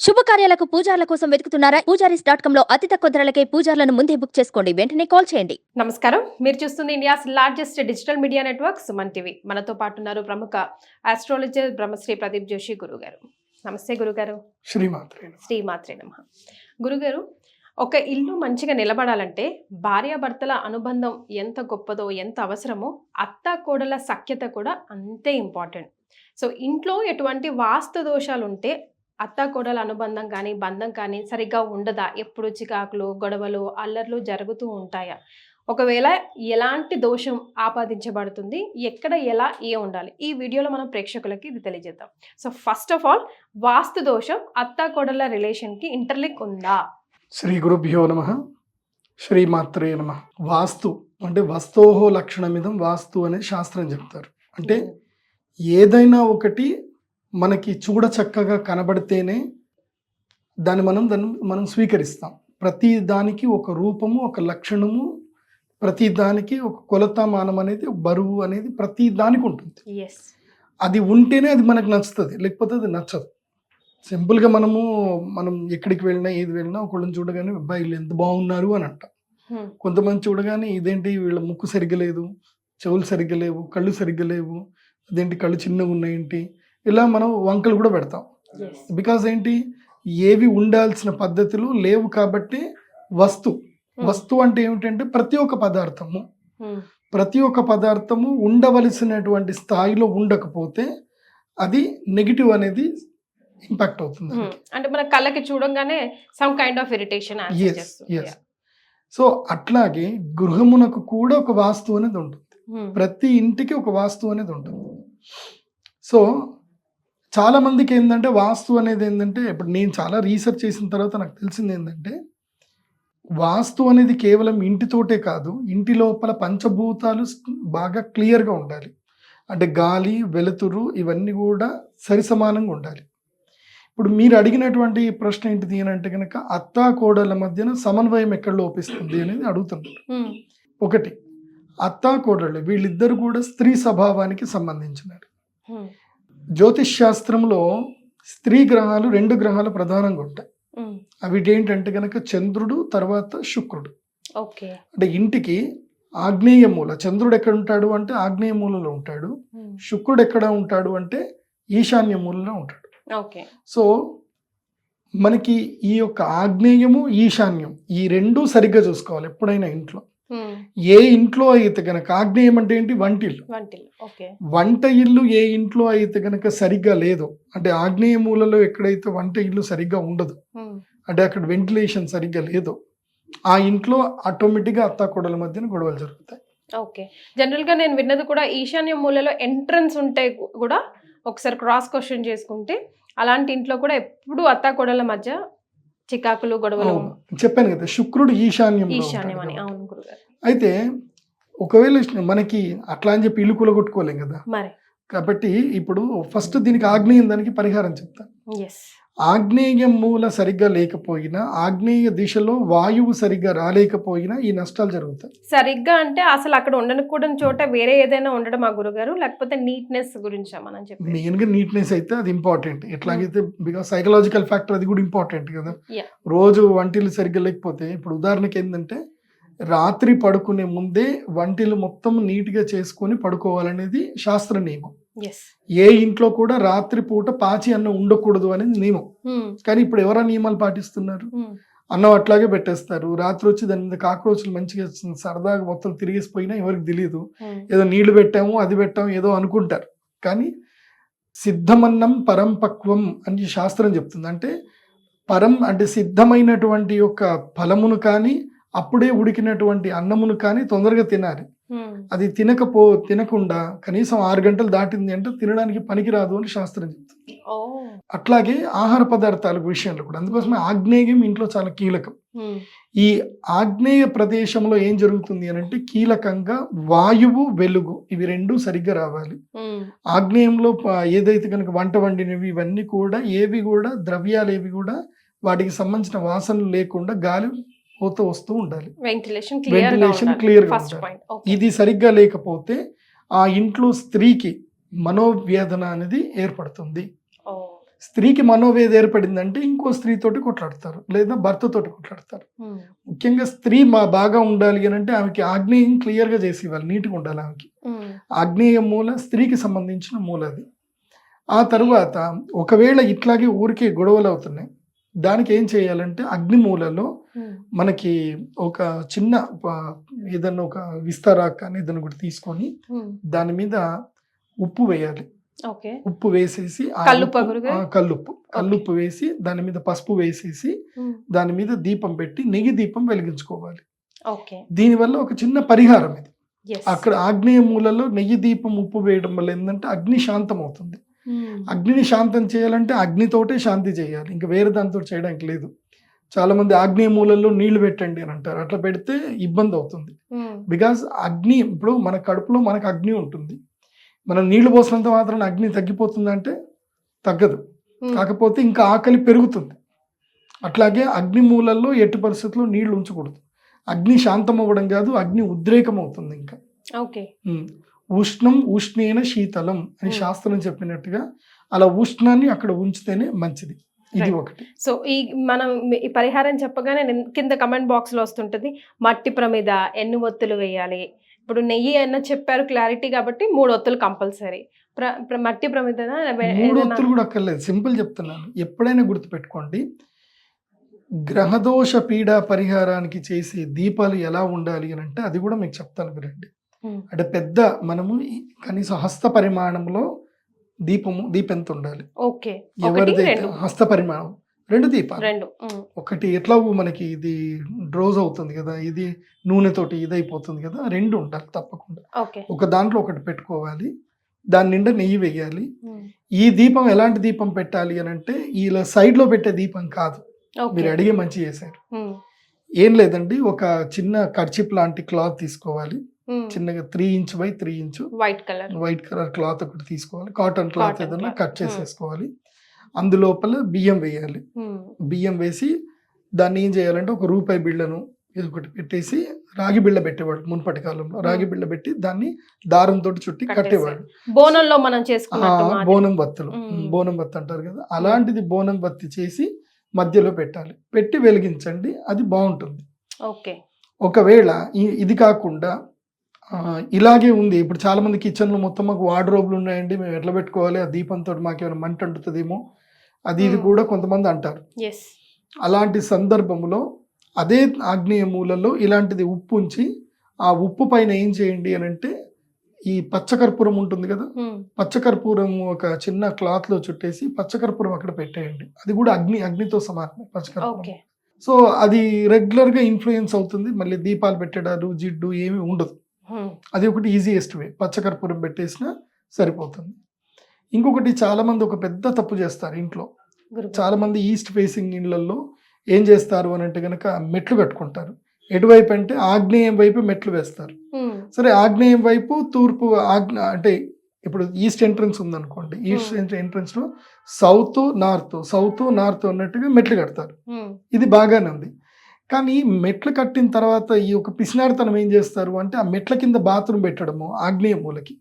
శుభకార్యాలకు పూజార్ల కోసం వెతుకుతున్నారా? పూజారీస్.com లో అతి తక్కువ ధరలకే పూజార్లను ముందే బుక్ చేసుకోండి. వెంటనే కాల్ చేయండి. నమస్కారం, మీరు చూస్తుంది India's largest digital media network Suman TV. మనతో పాటు ఉన్నారు ప్రముఖ ఆస్ట్రాలజర్ బ్రహ్మశ్రీ ప్రదీప్ జోషి గురుగారు. నమస్తే గురుగారు. శ్రీమాత్రే నమః. గురుగారు, ఒక ఇల్లు మంచిగా నిలబడాలంటే భార్యాభర్తల అనుబంధం ఎంత గొప్పదో, ఎంత అవసరమో, అత్త కోడల సఖ్యత కూడా అంతే ఇంపార్టెంట్. సో ఇంట్లో ఎటువంటి వాస్తు దోషాలు ఉంటే అత్త కోడల అనుబంధం కానీ బంధం కానీ సరిగ్గా ఉండదా? ఎప్పుడు చికాకులు, గొడవలు, అల్లర్లు జరుగుతూ ఉంటాయా? ఒకవేళ ఎలాంటి దోషం ఆపాదించబడుతుంది, ఎక్కడ ఎలా ఉండాలి, ఈ వీడియోలో మనం ప్రేక్షకులకి ఇది తెలియజేద్దాం. సో ఫస్ట్ ఆఫ్ ఆల్, వాస్తు దోషం అత్త కోడల రిలేషన్కి ఇంటర్లింక్ ఉందా? శ్రీ గురుభ్యో నమః. శ్రీమాత్రే నమః. వాస్తు అంటే వస్తోహో లక్షణమిదం వాస్తు అనే శాస్త్రం చెప్తారు. అంటే ఏదైనా ఒకటి మనకి చూడ చక్కగా కనబడితేనే దాన్ని మనం స్వీకరిస్తాం. ప్రతి దానికి ఒక రూపము, ఒక లక్షణము, ప్రతి దానికి ఒక కొలతామానం అనేది, బరువు అనేది ప్రతి దానికి ఉంటుంది. అది ఉంటేనే అది మనకు నచ్చుతుంది, లేకపోతే అది నచ్చదు. సింపుల్గా మనం ఎక్కడికి వెళ్ళినా ఏది వెళ్ళినా ఒకళ్ళని చూడగానే అబ్బాయి వీళ్ళు ఎంత బాగున్నారు అని అంటాం. కొంతమంది చూడగానే ఇదేంటి వీళ్ళ ముక్కు సరిగ్గా లేదు, చెవులు సరిగ్గా లేవు, కళ్ళు సరిగ్గా లేవు, అదేంటి కళ్ళు చిన్నగా ఉన్నాయేంటి, ఇలా మనం వంకలు కూడా పెడతాం. బికాజ్ ఏంటి, ఏవి ఉండాల్సిన పద్ధతులు లేవు కాబట్టి. వస్తు అంటే ఏమిటంటే ప్రతి ఒక్క పదార్థము ఉండవలసినటువంటి స్థాయిలో ఉండకపోతే అది నెగిటివ్ అనేది ఇంపాక్ట్ అవుతుంది. అంటే మన కళ్ళకి చూడంగానే some kind of irritation. So అట్లాగే గృహమునకు కూడా ఒక వాస్తు అనేది ఉంటుంది. ప్రతి ఇంటికి ఒక వాస్తు అనేది ఉంటుంది. సో చాలా మందికి ఏంటంటే వాస్తు అనేది ఏంటంటే, ఇప్పుడు నేను చాలా రీసెర్చ్ చేసిన తర్వాత నాకు తెలిసింది ఏంటంటే, వాస్తు అనేది కేవలం ఇంటితోటే కాదు, ఇంటి లోపల పంచభూతాలు బాగా క్లియర్గా ఉండాలి. అంటే గాలి, వెలుతురు ఇవన్నీ కూడా సరి సమానంగా ఉండాలి. ఇప్పుడు మీరు అడిగినటువంటి ప్రశ్న ఏంటిది అని అంటే కనుక, అత్తా కోడళ్ళ మధ్యన సమన్వయం ఎక్కడ లోపిస్తుంది అనేది అడుగుతున్నారు. ఒకటి, అత్తా కోడళ్ళు వీళ్ళిద్దరు కూడా స్త్రీ స్వభావానికి సంబంధించినారు. జ్యోతిష్ శాస్త్రంలో స్త్రీ గ్రహాలు 2 గ్రహాలు ప్రధానంగా ఉంటాయి. అవి ఏంటంటే కనుక చంద్రుడు, తర్వాత శుక్రుడు. అంటే ఇంటికి ఆగ్నేయ మూల, చంద్రుడు ఎక్కడ ఉంటాడు అంటే ఆగ్నేయ మూలలో ఉంటాడు, శుక్రుడు ఎక్కడ ఉంటాడు అంటే ఈశాన్య మూలలో ఉంటాడు. సో మనకి ఈ యొక్క ఆగ్నేయము, ఈశాన్యం ఈ 2 సరిగ్గా చూసుకోవాలి ఎప్పుడైనా ఇంట్లో. ఏ ఇంట్లో అయితే గనక, ఆగ్నేయం అంటే ఏంటి, వంట ఇల్లు ఏ ఇంట్లో అయితే గనక సరిగ్గా లేదు అంటే, ఆగ్నేయ మూలలో ఎక్కడైతే వంట ఇల్లు సరిగ్గా ఉండదు అంటే అక్కడ వెంటిలేషన్ సరిగ్గా లేదు, ఆ ఇంట్లో ఆటోమేటిక్గా అత్తాకోడల మధ్యన గొడవలు జరుగుతాయి. ఓకే, జనరల్ గా నేను విన్నది కూడా ఈశాన్య మూలలో ఎంట్రన్స్ ఉంటే కూడా ఒకసారి క్రాస్ క్వశ్చన్ చేసుకుంటే అలాంటి ఇంట్లో కూడా ఎప్పుడు అత్తాకోడల మధ్య చికాకులు, గొడవలు. చెప్పాను కదా, శుక్రుడు ఈశాన్యం. అయితే ఒకవేళ మనకి అట్లా అని చెప్పి ఇల్లు కూలగొట్టుకోలేం కదా, కాబట్టి ఇప్పుడు ఫస్ట్ దీనికి ఆగ్నేయం దానికి పరిహారం చెప్తాను. ఆగ్నేయం మూల సరిగ్గా లేకపోయినా, ఆగ్నేయ దిశలో వాయువు సరిగ్గా రాలేకపోయినా ఈ నష్టాలు జరుగుతాయి. సరిగ్గా అంటే అసలు అక్కడ ఉండకూడని చోట వేరే ఏదైనా ఉండడం మా గురుగారు, లేకపోతే నీట్నెస్ గురించి మనం చెప్పి మెయిన్ గా నీట్నెస్ అయితే అది ఇంపార్టెంట్. ఎట్లాగైతే బికాస్ సైకలాజికల్ ఫ్యాక్టర్ అది కూడా ఇంపార్టెంట్ కదా. రోజు వంటిల్లు సరిగ్గా లేకపోతే, ఇప్పుడు ఉదాహరణకి ఏంటంటే రాత్రి పడుకునే ముందే వంటిల్లు మొత్తం నీట్ గా చేసుకొని పడుకోవాలనేది శాస్త్ర నియమం. ఏ ఇంట్లో కూడా రాత్రి పూట పాచి అన్నం ఉండకూడదు అనేది నియమం. కానీ ఇప్పుడు ఎవరా నియమాలు పాటిస్తున్నారు? అన్నం అట్లాగే పెట్టేస్తారు, రాత్రి వచ్చి దాని మీద కాక్రోచ్లు మంచిగా సరదాగా మొత్తం తిరిగేసిపోయినా ఎవరికి తెలియదు, ఏదో నీళ్లు పెట్టాము అది పెట్టాము ఏదో అనుకుంటారు. కానీ సిద్ధమన్నం పరం పక్వం అని శాస్త్రం చెప్తుంది. అంటే పరం అంటే సిద్ధమైనటువంటి యొక్క ఫలమును కానీ, అప్పుడే ఉడికినటువంటి అన్నమును కానీ తొందరగా తినాలి. అది తినకుండా కనీసం 6 గంటలు దాటింది అంటే తినడానికి పనికిరాదు అని శాస్త్రం చెప్తుంది. అట్లాగే ఆహార పదార్థాల విషయంలో కూడా అందుకోసమే ఆగ్నేయం ఇంట్లో చాలా కీలకం. ఈ ఆగ్నేయ ప్రదేశంలో ఏం జరుగుతుంది అని అంటే, కీలకంగా వాయువు, వెలుగు ఇవి 2 సరిగ్గా రావాలి. ఆగ్నేయంలో ఏదైతే కనుక వంట వండినవి ఇవన్నీ కూడా ఏవి కూడా ద్రవ్యాలు ఏవి కూడా వాటికి సంబంధించిన వాసనలు లేకుండా గాలి పోతూ వస్తూ ఉండాలి, వెంటిలేషన్ క్లియర్ గా ఉండాలి. ఇది సరిగ్గా లేకపోతే ఆ ఇంట్లో స్త్రీకి మనోవేదన అనేది ఏర్పడుతుంది. స్త్రీకి మనోవేద ఏర్పడిందంటే ఇంకో స్త్రీతోటి కొట్లాడతారు, లేదా భర్తతోటి కొట్లాడతారు. ముఖ్యంగా స్త్రీ బాగా ఉండాలి అని అంటే ఆమెకి ఆగ్నేయం క్లియర్గా చేసి ఇవ్వాలి, నీట్గా ఉండాలి ఆమెకి. ఆగ్నేయ మూల స్త్రీకి సంబంధించిన మూల అది. ఆ తరువాత ఒకవేళ ఇట్లాగే ఊరికే గొడవలు అవుతున్నాయి, దానికి ఏం చేయాలంటే అగ్ని మూలలో మనకి ఒక చిన్న ఏదన్నా ఒక విస్తరాక్ కానీ ఏదన్నా కూడా తీసుకొని దాని మీద ఉప్పు వేయాలి. ఉప్పు వేసేసి కల్లుప్పు వేసి దాని మీద పసుపు వేసేసి దాని మీద దీపం పెట్టి నెయ్యి దీపం వెలిగించుకోవాలి. దీనివల్ల ఒక చిన్న పరిహారం ఇది. అక్కడ ఆగ్నేయ మూలలో నెయ్యి దీపం ఉప్పు వేయడం వల్ల ఏంటంటే అగ్ని శాంతం అవుతుంది. అగ్నిని శాంతం చేయాలంటే అగ్నితోటే శాంతి చేయాలి, ఇంకా వేరే దాంతో చేయడానికి లేదు. చాలా మంది ఆగ్నేయ మూలల్లో నీళ్లు పెట్టండి అని అంటారు, అట్లా పెడితే ఇబ్బంది అవుతుంది. బికాస్ అగ్ని, ఇప్పుడు మన కడుపులో మనకు అగ్ని ఉంటుంది, మనం నీళ్లు పోసినంత మాత్రం అగ్ని తగ్గిపోతుందంటే తగ్గదు, కాకపోతే ఇంకా ఆకలి పెరుగుతుంది. అట్లాగే అగ్ని మూలల్లో ఎట్టి పరిస్థితుల్లో నీళ్లు ఉంచకూడదు. అగ్ని శాంతం అవ్వడం కాదు, అగ్ని ఉద్రేకం అవుతుంది. ఇంకా ఉష్ణం ఉష్ణేన శీతలం అని శాస్త్రం చెప్పినట్టుగా అలా ఉష్ణాన్ని అక్కడ ఉంచితేనే మంచిది. ఇది ఒకటి. సో ఈ మనం ఈ పరిహారం చెప్పగానే కింద కమెంట్ బాక్స్ లో వస్తుంటది, మట్టి ప్రమిద ఎన్ని ఒత్తులు వేయాలి. ఇప్పుడు నెయ్యి అన్న చెప్పారు క్లారిటీ కాబట్టి 3 ఒత్తులు కంపల్సరీ. మట్టి ప్రమిద 3 ఒత్తులు కూడా అక్కర్లేదు, సింపుల్ చెప్తున్నాను. ఎప్పుడైనా గుర్తుపెట్టుకోండి, గ్రహదోష పీడా పరిహారానికి చేసే దీపాలు ఎలా ఉండాలి అని అంటే అది కూడా మీకు చెప్తాను వినండి. అంటే పెద్ద మనము కనీసం హస్త పరిమాణంలో దీపం ఎంత ఉండాలి, ఎవరిదైతే హస్త పరిమాణం 2 దీపాలు. ఒకటి ఎట్లా మనకి ఇది డ్రోజ్ అవుతుంది కదా, ఇది నూనెతోటి ఇదైపోతుంది కదా, 2 ఉండాలి తప్పకుండా. ఒక దాంట్లో ఒకటి పెట్టుకోవాలి, దాని నిండా నెయ్యి వేయాలి. ఈ దీపం ఎలాంటి దీపం పెట్టాలి అని అంటే ఇలా సైడ్ లో పెట్టే దీపం కాదు. మీరు అడిగే మంచి చేశారు. ఏం లేదండి, ఒక చిన్న కర్చిప్ లాంటి క్లాత్ తీసుకోవాలి, చిన్నగా 3 inch by 3 inch white colour cloth ఒకటి తీసుకోవాలి, కాటన్ క్లాత్ ఏదైనా కట్ చేసేసుకోవాలి. అందులోపల బియ్యం వేయాలి. బియ్యం వేసి దాన్ని ఏం చేయాలంటే ఒక రూపాయి బిళ్ళను ఇది ఒకటి పెట్టేసి, రాగి బిళ్ళ పెట్టేవాడు మునుపటి కాలంలో, రాగి బిళ్ళ పెట్టి దాన్ని దారంతో చుట్టి కట్టేవాడు. బోనంలో మనం చేసుకున్నట్టు బోనం బత్తులు, బోనం బత్తి అంటారు కదా, అలాంటిది బోనం బత్తి చేసి మధ్యలో పెట్టాలి, పెట్టి వెలిగించండి, అది బాగుంటుంది. ఒకవేళ ఇది కాకుండా ఇలాగే ఉంది, ఇప్పుడు చాలా మంది కిచెన్లో మొత్తం మాకు వార్డ్రోబ్లు ఉన్నాయండి, మేము ఎట్లా పెట్టుకోవాలి, ఆ దీపంతో మాకేమైనా మంట అంటుతుందేమో అది ఇది కూడా కొంతమంది అంటారు. అలాంటి సందర్భంలో అదే ఆగ్నేయ మూలలో ఇలాంటిది ఉప్పు ఉంచి ఆ ఉప్పు పైన ఏం చేయండి అని అంటే ఈ పచ్చకర్పూరం ఉంటుంది కదా, పచ్చకర్పూరం ఒక చిన్న క్లాత్ లో చుట్టేసి పచ్చకర్పూరం అక్కడ పెట్టేయండి. అది కూడా అగ్నితో సమానమే పచ్చకర్పూరం. సో అది రెగ్యులర్ గా ఇన్ఫ్లుయెన్స్ అవుతుంది, మళ్ళీ దీపాలు పెట్టడాలు జిడ్డు ఏమి ఉండదు. అది ఒకటి ఈజియెస్ట్ వే, పచ్చకర్పూరం పెట్టేసినా సరిపోతుంది. ఇంకొకటి చాలా మంది ఒక పెద్ద తప్పు చేస్తారు ఇంట్లో. చాలా మంది ఈస్ట్ ఫేసింగ్ ఇళ్లలో ఏం చేస్తారు అని అంటే గనక మెట్లు కట్టుకుంటారు. ఎటువైపు అంటే ఆగ్నేయం వైపు మెట్లు వేస్తారు. సరే, ఆగ్నేయం వైపు తూర్పు అంటే ఇప్పుడు ఈస్ట్ ఎంట్రన్స్ ఉందనుకోండి, ఈస్ట్ ఎంట్రన్స్ లో సౌత్ నార్త్ అన్నట్టుగా మెట్లు కడతారు. ఇది బాగానే ఉంది. కానీ మెట్లు కట్టిన తర్వాత ఈ ఒక పిసినారితనం ఏం చేస్తారు అంటే ఆ మెట్ల కింద బాత్రూమ్ పెట్టడము, ఆగ్నేయ మూలకి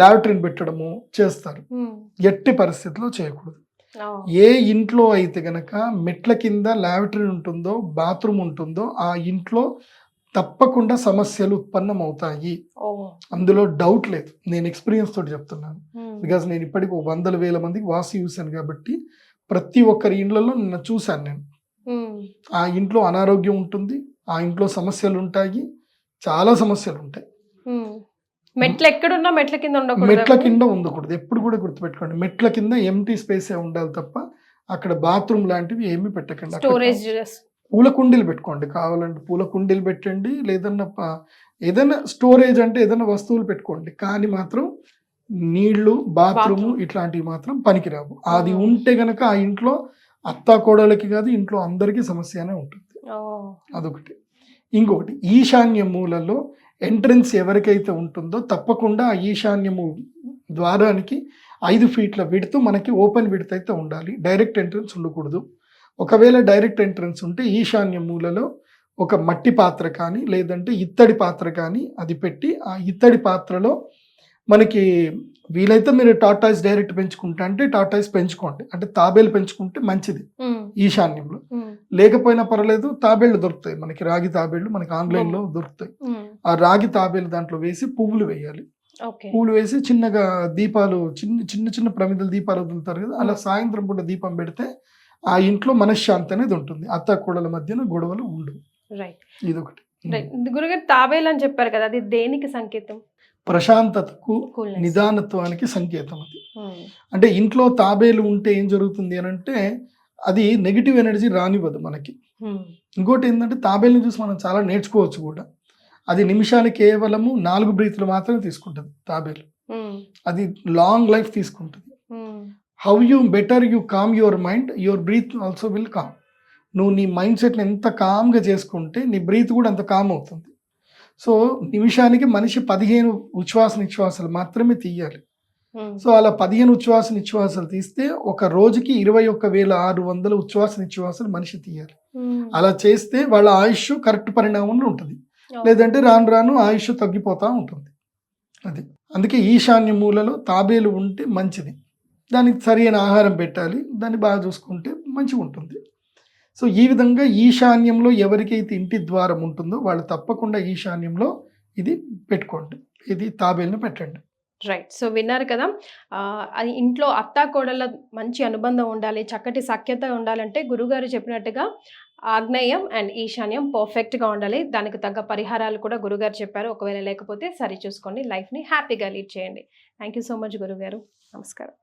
లాట్రిన్ పెట్టడము చేస్తారు. ఎట్టి పరిస్థితిలో చేయకూడదు. ఏ ఇంట్లో అయితే గనక మెట్ల కింద లాట్రిన్ ఉంటుందో, బాత్రూమ్ ఉంటుందో ఆ ఇంట్లో తప్పకుండా సమస్యలు ఉత్పన్నం అవుతాయి, అందులో డౌట్ లేదు. నేను ఎక్స్పీరియన్స్ తోటి చెప్తున్నాను. బికాస్ నేను ఇప్పటికి 100,000 మందికి వాస్తు చూశాను కాబట్టి ప్రతి ఒక్కరి ఇండ్లలో నిన్న చూశాను నేను. ఆ ఇంట్లో అనారోగ్యం ఉంటుంది, ఆ ఇంట్లో సమస్యలు ఉంటాయి, చాలా సమస్యలు ఉంటాయి. మెట్ల ఎక్కడున్నా మెట్ల కింద ఉండకూడదు. ఎప్పుడు కూడా గుర్తుపెట్టుకోండి, మెట్ల కింద ఎంటీ స్పేసే ఉండాలి తప్ప అక్కడ బాత్రూమ్ లాంటివి ఏమి పెట్టకండి. పూల కుండీలు పెట్టుకోండి, కావాలంటే పూల కుండీలు పెట్టండి, ఏదైనా స్టోరేజ్ అంటే ఏదైనా వస్తువులు పెట్టుకోండి. కానీ మాత్రం నీళ్లు, బాత్రూమ్ ఇట్లాంటివి మాత్రం పనికిరావు. అది ఉంటే గనక ఆ ఇంట్లో అత్తా కోడలకి కాదు, ఇంట్లో అందరికీ సమస్యనే ఉంటుంది. అదొకటి. ఇంకొకటి, ఈశాన్య మూలలో ఎంట్రన్స్ ఎవరికైతే ఉంటుందో తప్పకుండా ఆ ఈశాన్యము ద్వారానికి 5 ఫీట్ల విడ్త్ మనకి ఓపెన్ విడ్త్ అయితే ఉండాలి, డైరెక్ట్ ఎంట్రన్స్ ఉండకూడదు. ఒకవేళ డైరెక్ట్ ఎంట్రన్స్ ఉంటే ఈశాన్య మూలలో ఒక మట్టి పాత్ర కానీ లేదంటే ఇత్తడి పాత్ర కానీ అది పెట్టి ఆ ఇత్తడి పాత్రలో మనకి వీలైతే మీరు టార్టాయిస్ డైరెక్ట్ పెంచుకుంటా అంటే టార్టాయిస్ పెంచుకోండి, అంటే తాబేలు పెంచుకుంటే మంచిది ఈశాన్యంలో. లేకపోయినా పర్వాలేదు, తాబేళ్లు దొరుకుతాయి మనకి, రాగి తాబేళ్లు మనకి ఆన్లైన్ లో దొరుకుతాయి. ఆ రాగి తాబేలు దాంట్లో వేసి పువ్వులు వేయాలి. పువ్వులు వేసి చిన్నగా దీపాలు, చిన్న చిన్న ప్రమిదలు దీపాలు వదులుతారు కదా, అలా సాయంత్రం పూట దీపం పెడితే ఆ ఇంట్లో మనశ్శాంతి అనేది ఉంటుంది, అత్త కోడల మధ్యన గొడవలు ఉండవు. ఇదొకటి. గురుగారు తాబేలు అని చెప్పారు కదా, అది దేనికి సంకేతం? ప్రశాంతతకు, నిదానత్వానికి సంకేతం అది. అంటే ఇంట్లో తాబేలు ఉంటే ఏం జరుగుతుంది అని అంటే అది నెగిటివ్ ఎనర్జీ రానివ్వదు మనకి. ఇంకోటి ఏంటంటే తాబేలుని చూసి మనం చాలా నేర్చుకోవచ్చు కూడా. అది నిమిషానికి కేవలము 4 బ్రీత్లు మాత్రమే తీసుకుంటుంది తాబేలు. అది లాంగ్ లైఫ్ తీసుకుంటుంది. How you better you calm your mind, your breath also will calm. నువ్వు నీ మైండ్ సెట్ని ఎంత కామ్గా చేసుకుంటే నీ బ్రీత్ కూడా అంత కామ్ అవుతుంది. సో నిమిషానికి మనిషి 15 ఉచ్ఛ్వాస నిశ్వాసాలు మాత్రమే తీయాలి. సో అలా 15 ఉచ్ఛ్వాస నిశ్వాసాలు తీస్తే ఒక రోజుకి 21,600 ఉచ్ఛ్వాస నిశ్వాసాలు మనిషి తీయాలి. అలా చేస్తే వాళ్ళ ఆయుష్ కరెక్ట్ పరిణామంలో ఉంటుంది. లేదంటే రాను రాను ఆయుష్ తగ్గిపోతూ ఉంటుంది. అది అందుకే ఈశాన్య మూలలో తాబేలు ఉంటే మంచిది. దానికి సరైన ఆహారం పెట్టాలి, దాన్ని బాగా చూసుకుంటే మంచిగా ఉంటుంది. సో ఈ విధంగా ఈశాన్యంలో ఎవరికైతే ఇంటి ద్వారం ఉంటుందో వాళ్ళు తప్పకుండా ఈశాన్యంలో ఇది పెట్టుకోండి, ఇది తాబేలును పెట్టండి. రైట్. సో విన్నారు కదా, అది ఇంట్లో అత్తా కోడళ్ళ మంచి అనుబంధం ఉండాలి, చక్కటి సఖ్యత ఉండాలంటే గురుగారు చెప్పినట్టుగా ఆగ్నేయం అండ్ ఈశాన్యం పర్ఫెక్ట్గా ఉండాలి. దానికి తగ్గ పరిహారాలు కూడా గురుగారు చెప్పారు. ఒకవేళ లేకపోతే సరి చూసుకోండి, లైఫ్ని హ్యాపీగా లీడ్ చేయండి. థ్యాంక్ యూ సో మచ్ గురుగారు. నమస్కారం.